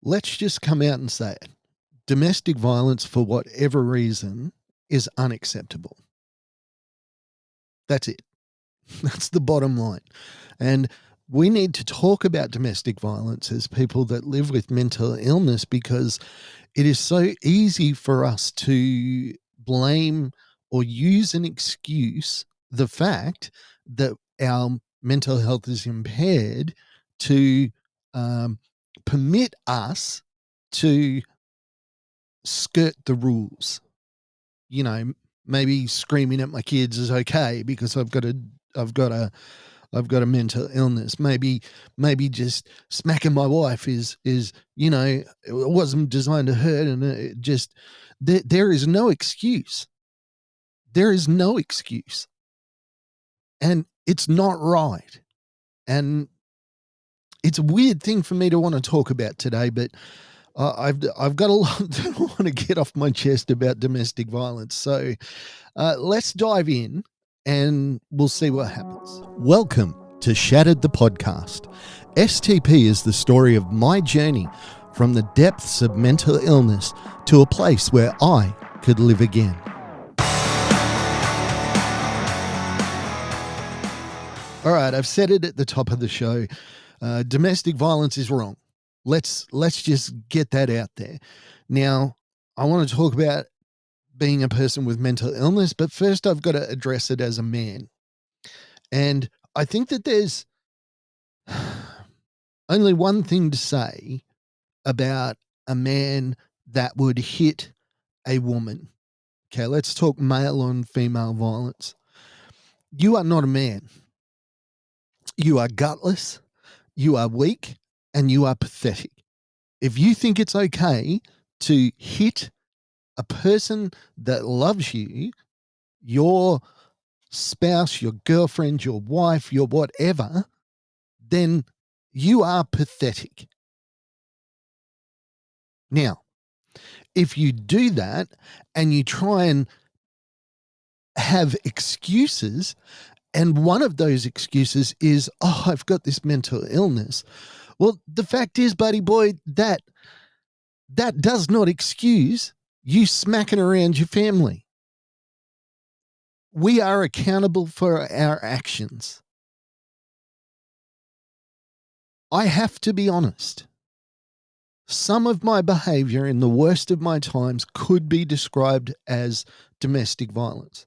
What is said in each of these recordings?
Let's just come out and say it. Domestic violence, for whatever reason, is unacceptable. That's it. That's the bottom line. And we need to talk about domestic violence as people that live with mental illness, because it is so easy for us to blame or use an excuse the fact that our mental health is impaired to permit us to skirt the rules. You know, maybe screaming at my kids is okay because I've got a mental illness. Maybe just smacking my wife is it wasn't designed to hurt, and it just there is no excuse. There is no excuse, and it's not right. And it's a weird thing for me to want to talk about today, but I've got a lot that I want to get off my chest about domestic violence. So let's dive in and we'll see what happens. Welcome to Shattered the Podcast. STP is the story of my journey from the depths of mental illness to a place where I could live again. All right, I've said it at the top of the show. Domestic violence is wrong. Let's just get that out there. Now, I want to talk about being a person with mental illness, but first I've got to address it as a man. And I think that there's only one thing to say about a man that would hit a woman. Okay, let's talk male on female violence. You are not a man. You are gutless, you are weak, and you are pathetic. If you think it's okay to hit a person that loves you, your spouse, your girlfriend, your wife, your whatever, then you are pathetic. Now, if you do that and you try and have excuses, and one of those excuses is, oh, I've got this mental illness. Well, the fact is, buddy boy, that does not excuse you smacking around your family. We are accountable for our actions. I have to be honest. Some of my behavior in the worst of my times could be described as domestic violence.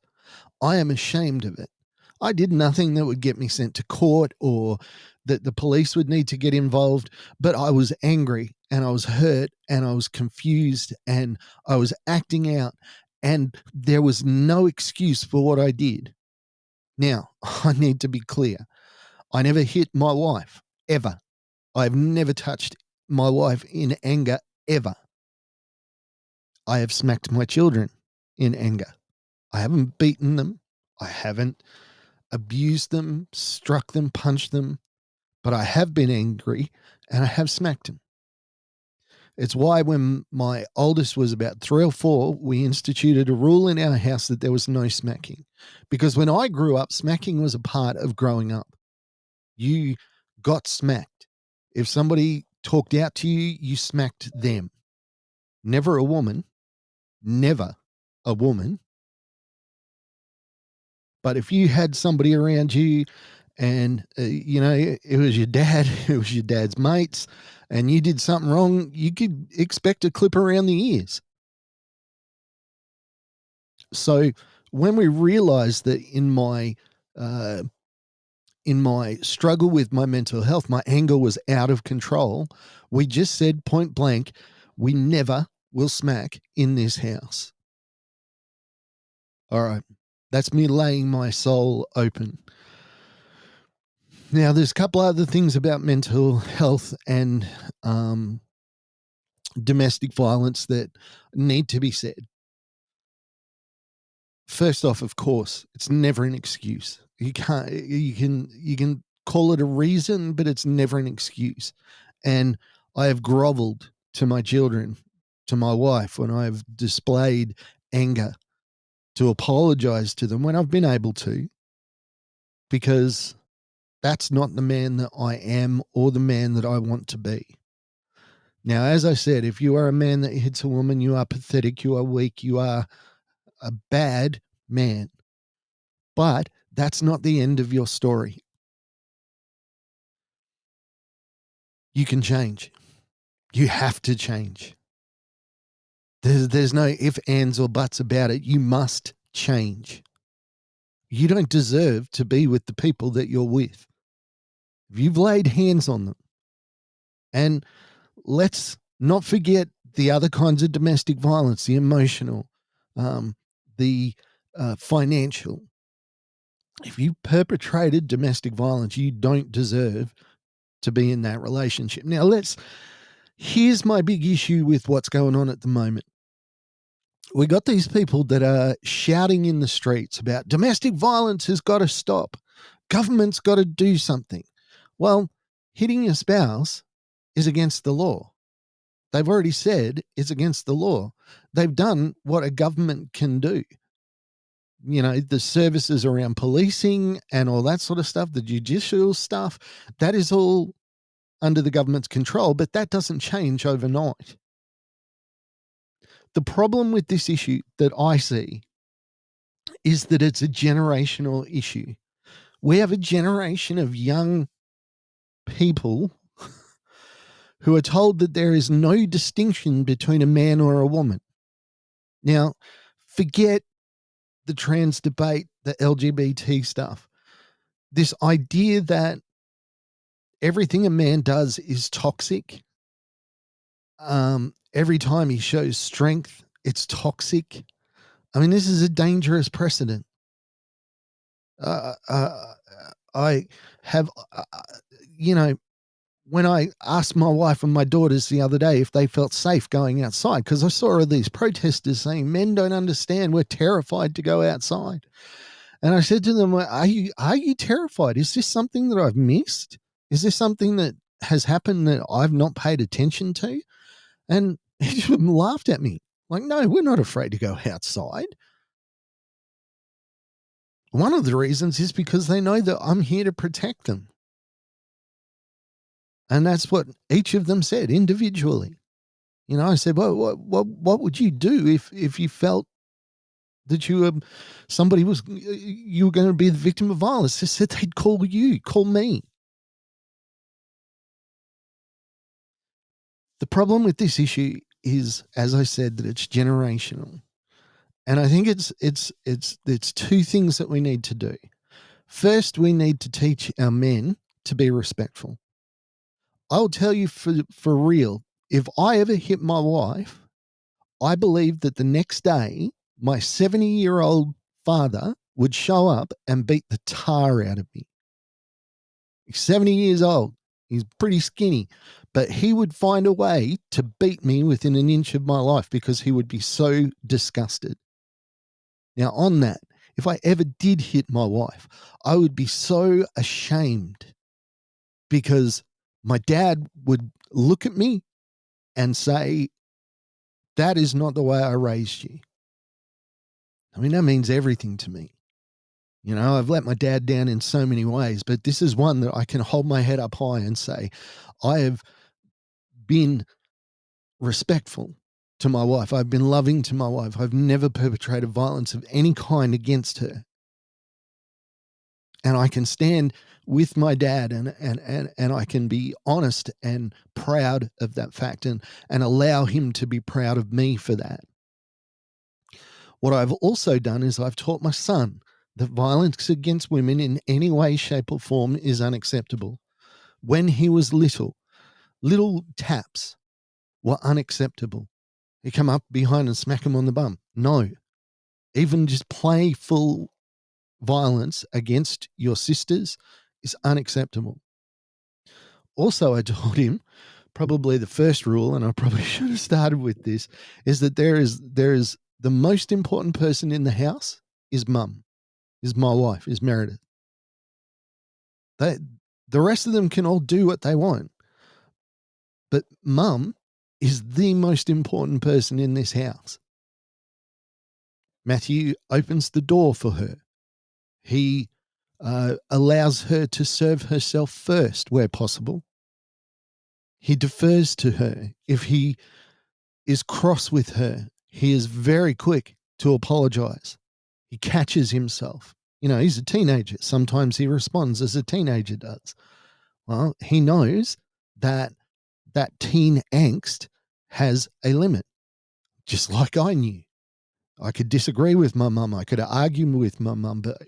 I am ashamed of it. I did nothing that would get me sent to court or that the police would need to get involved, but I was angry and I was hurt and I was confused and I was acting out, and there was no excuse for what I did. Now, I need to be clear. I never hit my wife, ever. I've never touched my wife in anger, ever. I have smacked my children in anger. I haven't beaten them. I haven't abused them, struck them, punched them, but I have been angry and I have smacked them. It's why when my oldest was about 3 or 4, we instituted a rule in our house that there was no smacking. Because when I grew up, smacking was a part of growing up. You got smacked. If somebody talked out to you, you smacked them. Never a woman. Never a woman. But if you had somebody around you and, it was your dad, it was your dad's mates, and you did something wrong, you could expect a clip around the ears. So when we realized that in my struggle with my mental health, my anger was out of control, we just said point blank, we never will smack in this house. All right. That's me laying my soul open. Now, there's a couple other things about mental health and domestic violence that need to be said. First off, of course, it's never an excuse. You can call it a reason, but it's never an excuse. And I have groveled to my children, to my wife, when I've displayed anger, to apologize to them when I've been able to, because that's not the man that I am or the man that I want to be. Now, as I said, if you are a man that hits a woman, you are pathetic, you are weak, you are a bad man. But that's not the end of your story. You can change. You have to change. There's no if, ands, or buts about it. You must change. You don't deserve to be with the people that you're with. If you've laid hands on them, and let's not forget the other kinds of domestic violence, the emotional, the financial. If you perpetrated domestic violence, you don't deserve to be in that relationship. Now, here's my big issue with what's going on at the moment. We got these people that are shouting in the streets about domestic violence has got to stop. Government's got to do something. Well, hitting your spouse is against the law. They've already said it's against the law. They've done what a government can do. You know, the services around policing and all that sort of stuff, the judicial stuff, that is all under the government's control, but that doesn't change overnight. The problem with this issue that I see is that it's a generational issue. We have a generation of young people who are told that there is no distinction between a man or a woman. Now, forget the trans debate, the LGBT stuff. This idea that everything a man does is toxic. Every time he shows strength, it's toxic. I mean, this is a dangerous precedent. I have, when I asked my wife and my daughters the other day if they felt safe going outside, because I saw all these protesters saying men don't understand, we're terrified to go outside. And I said to them, "Well, are you terrified? Is this something that I've missed? Is this something that has happened that I've not paid attention to?" And each of them laughed at me. Like, no, we're not afraid to go outside. One of the reasons is because they know that I'm here to protect them. And that's what each of them said individually. You know, I said, well, what would you do if you felt that you were going to be the victim of violence? They said they'd call me. The problem with this issue is, as I said, that it's generational. And I think it's two things that we need to do. First, we need to teach our men to be respectful. I'll tell you for real, if I ever hit my wife, I believe that the next day my 70-year-old father would show up and beat the tar out of me. He's 70 years old. He's pretty skinny, but he would find a way to beat me within an inch of my life because he would be so disgusted. Now, on that, if I ever did hit my wife, I would be so ashamed because my dad would look at me and say, that is not the way I raised you. I mean, that means everything to me. You know, I've let my dad down in so many ways, but this is one that I can hold my head up high and say, I have been respectful to my wife. I've been loving to my wife. I've never perpetrated violence of any kind against her. And I can stand with my dad and I can be honest and proud of that fact and allow him to be proud of me for that. What I've also done is I've taught my son that violence against women in any way, shape, or form is unacceptable. When he was little taps were unacceptable. You come up behind and smack him on the bum. No. Even just playful violence against your sisters is unacceptable. Also, I told him probably the first rule, and I probably should have started with this, is that there is the most important person in the house is mum, is my wife, is Meredith. The rest of them can all do what they want. But mum is the most important person in this house. Matthew opens the door for her. He allows her to serve herself first where possible. He defers to her. If he is cross with her, he is very quick to apologize. He catches himself. He's a teenager. Sometimes he responds as a teenager does. Well, he knows that that teen angst has a limit, just like I knew. I could disagree with my mum. I could argue with my mum, but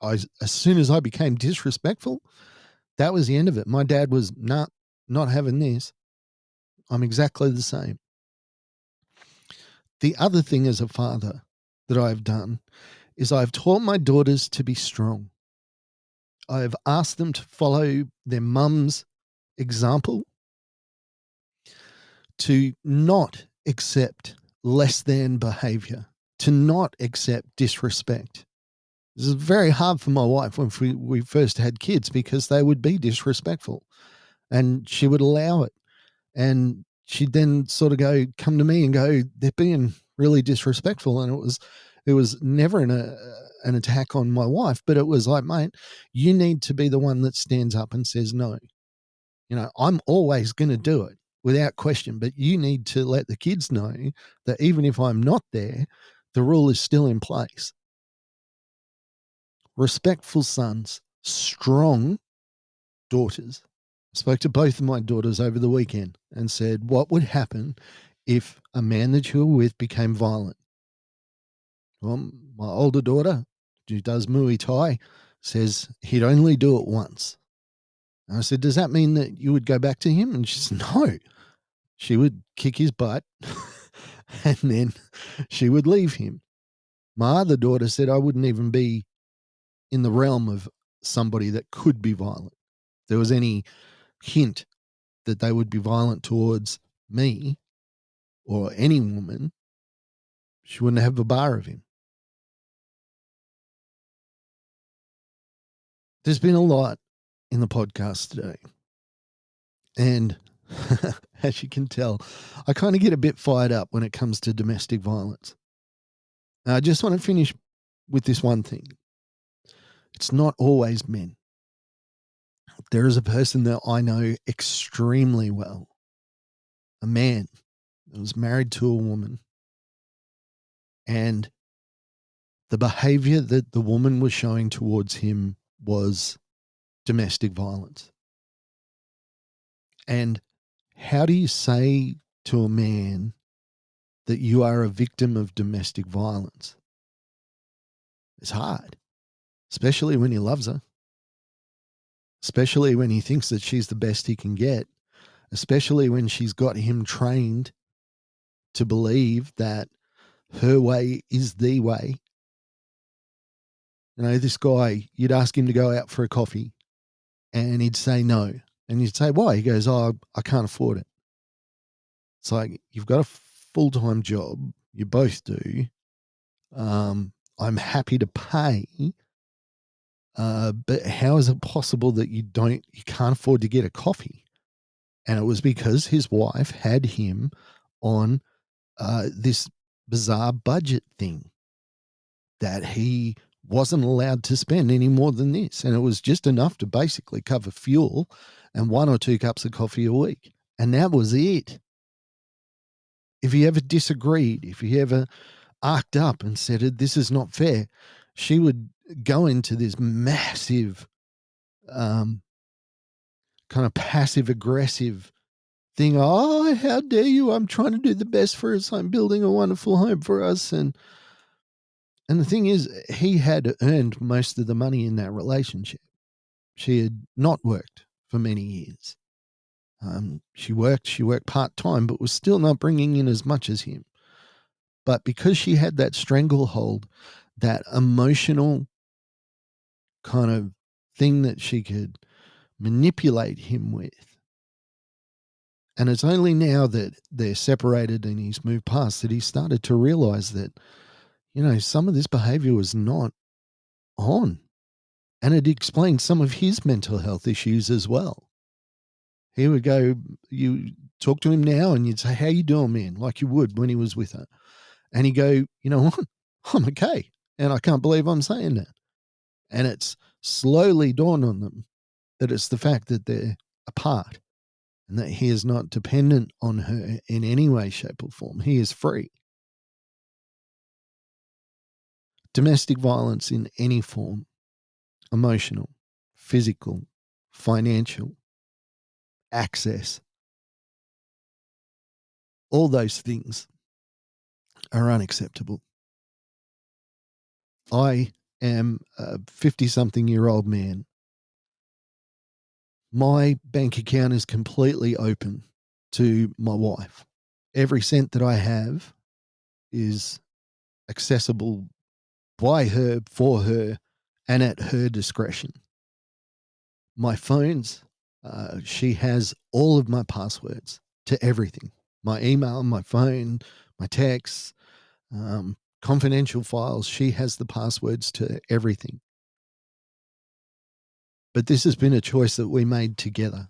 as soon as I became disrespectful, that was the end of it. My dad was, nah, not having this. I'm exactly the same. The other thing as a father that I've done is I've taught my daughters to be strong. I've asked them to follow their mum's example, to not accept less than behavior, to not accept disrespect. This is very hard for my wife when we first had kids because they would be disrespectful and she would allow it. And she'd then sort of come to me and go, they're being really disrespectful. And it was never an attack on my wife, but it was like, mate, you need to be the one that stands up and says no. I'm always going to do it without question, but you need to let the kids know that even if I'm not there, the rule is still in place. Respectful sons, strong daughters. I spoke to both of my daughters over the weekend and said, what would happen if a man that you were with became violent? Well, my older daughter, who does Muay Thai, says he'd only do it once. And I said, does that mean that you would go back to him? And she said, no. She would kick his butt and then she would leave him. My other daughter said I wouldn't even be in the realm of somebody that could be violent. If there was any hint that they would be violent towards me or any woman, she wouldn't have a bar of him. There's been a lot in the podcast today. And as you can tell, I kind of get a bit fired up when it comes to domestic violence. I just want to finish with this one thing. It's not always men. There is a person that I know extremely well, a man that was married to a woman, and the behavior that the woman was showing towards him was domestic violence. And how do you say to a man that you are a victim of domestic violence? It's hard, especially when he loves her, especially when he thinks that she's the best he can get, especially when she's got him trained to believe that her way is the way. This guy, you'd ask him to go out for a coffee and he'd say no. And you'd say, why? He goes, oh, I can't afford it. It's like, you've got a full-time job. You both do. I'm happy to pay. But how is it possible that you can't afford to get a coffee? And it was because his wife had him on this bizarre budget thing that he wasn't allowed to spend any more than this. And it was just enough to basically cover fuel and 1 or 2 cups of coffee a week. And that was it. If he ever disagreed, if he ever arced up and said, this is not fair, she would go into this massive kind of passive aggressive thing. Oh, how dare you? I'm trying to do the best for us. I'm building a wonderful home for us. And the thing is, he had earned most of the money in that relationship. She had not worked for many years. She worked part-time, but was still not bringing in as much as him. But because she had that stranglehold, that emotional kind of thing that she could manipulate him with. And it's only now that they're separated and he's moved past that he started to realize that, some of this behavior was not on. And it explained some of his mental health issues as well. He would go, you talk to him now and you'd say, how you doing, man? Like you would when he was with her. And he'd go, you know what? I'm okay. And I can't believe I'm saying that. And it's slowly dawned on them that it's the fact that they're apart. and that he is not dependent on her in any way, shape, or form. He is free. Domestic violence in any form, emotional, physical, financial, access, all those things are unacceptable. I am a 50-something-year-old man. My bank account is completely open to my wife. Every cent that I have is accessible by her, for her, and at her discretion. My phones, she has all of my passwords to everything. My email, my phone, my texts, confidential files. She has the passwords to everything. But this has been a choice that we made together,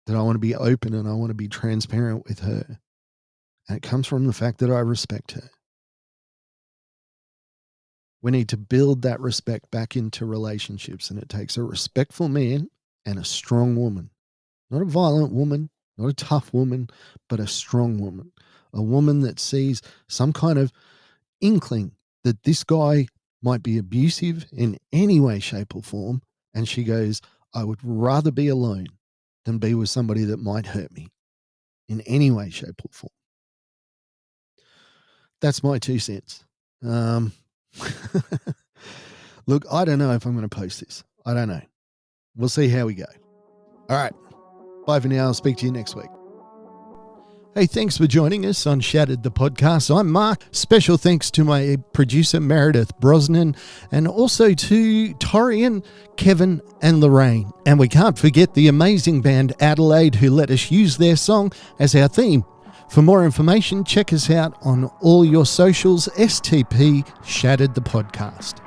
that I want to be open and I want to be transparent with her. And it comes from the fact that I respect her. We need to build that respect back into relationships, and it takes a respectful man and a strong woman. Not a violent woman, not a tough woman, but a strong woman. A woman that sees some kind of inkling that this guy might be abusive in any way, shape, or form. And she goes, I would rather be alone than be with somebody that might hurt me in any way, shape, or form. That's my 2 cents. Look, I don't know if I'm going to post this. I don't know. We'll see how we go. All right. Bye for now. I'll speak to you next week. Hey, thanks for joining us on Shattered the Podcast. I'm Mark. Special thanks to my producer, Meredith Brosnan, and also to Torian, Kevin, and Lorraine. And we can't forget the amazing band Adelaide, who let us use their song as our theme. For more information, check us out on all your socials, STP Shattered the Podcast.